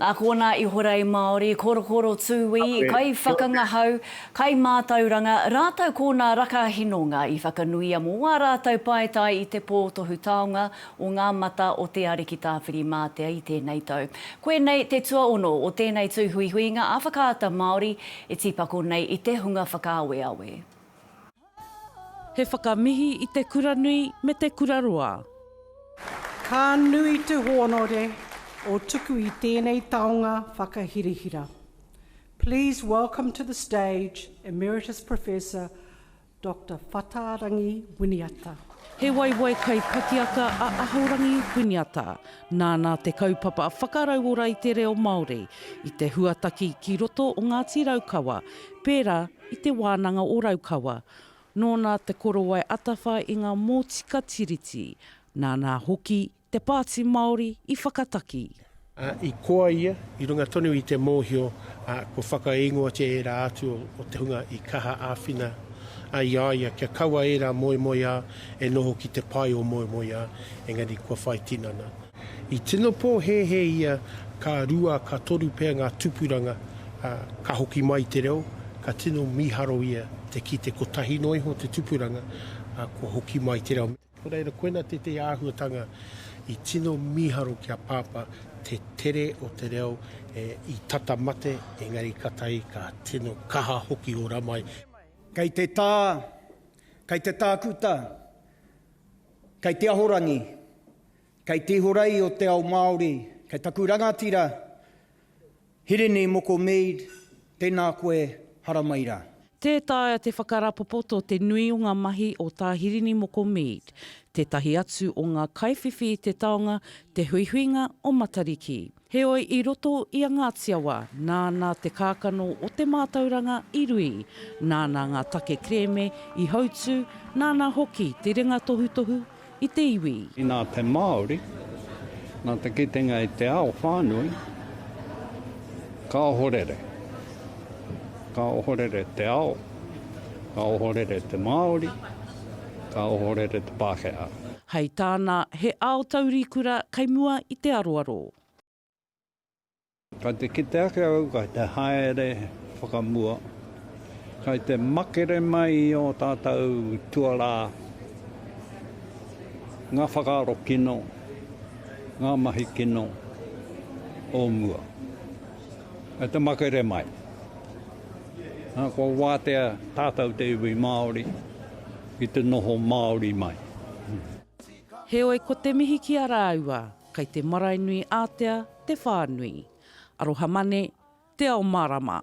Nā kōna I horei Māori, korokoro tūwi, kai whakangahau, kai mātauranga, rātau kōna rakahinonga I whakanuia mō ngā rātau paetai I te pōtohu taonga o ngā mata o te ariki tāwhiri mātea I tēnei tau. Koe nei te tua ono o tēnei tū Huihuinga a Whakaata Māori e tipako nei I te hunga whakaaweawe. He whakamihi I te kuranui me te kuraroa. Ka nui te honore o tuku I tēnei taonga whakahirihira. Please welcome to the stage Emeritus Professor Dr. Whatarangi Winiata. He waiwai kai pakiaka a Ahaurangi Winiata, nāna te kaupapa a whakarauora I te reo Māori, I te huataki ki roto o Ngāti Raukawa, pērā I te wānanga o Raukawa, nōna te korowai atawhai I ngā mōtika tiriti, nāna hoki te pāti Māori I whakataki. I koa ia, I runga tonu I te mōhio, ko whakaingoa te era atu o te hunga I kaha āwhina, I aia, kia kaua era moe moe a, e noho ki te pai o moe moe a, engari kua whai tinana. I tino pō he ia, ka rua, ka toru pēr ngā tupuranga, ka hoki mai te reo, ka tino miharo ia, te ki te kotahi noiho te tupuranga, ko hoki mai te reo. Ko reira koena te āhuatanga, I tino miharo kia pāpa, te tere o te reo, I tata mate, engari katai, ka tino kaha hoki o ramai. Kei te tā, kei te tākuta, kei te ahorangi, kei te horei o te Ao Māori, kei taku rangatira, Hirene moko meid, tēnā koe haramaira. Tētāia te whakarapopoto te nui o ngā mahi o tā Hirene moko meid, tētahi atu o ngā kaiwhiwhi I te taonga, te Huihuinga o Matariki. Heoi I roto I a Ngāti Awa, nāna te kākano o te mātauranga I rui, nāna ngā take kreme I hautu, nāna hoki te ringa tohu I te iwi. I nā te Māori, nā te kitenga I te ao whānui, ka ohorere. Ka ohorere te ao, ka ohorere te Māori, ka ohorere te Pākehā. Hei tāna he ao taurikura kai mua I te aroaro. Kai te kite ake au, kai te haere whakamua, kai te makere mai o tātou tuarā, ngā whakaaro kino, ngā mahi kino o mua. Kai te makere mai. Ko wātea tātou te iwi Māori, I te noho Māori mai. Heoi ko te mihi ki a rāua, kai te marainui ātea te whānui. Aroha mane, te Ao Mārama.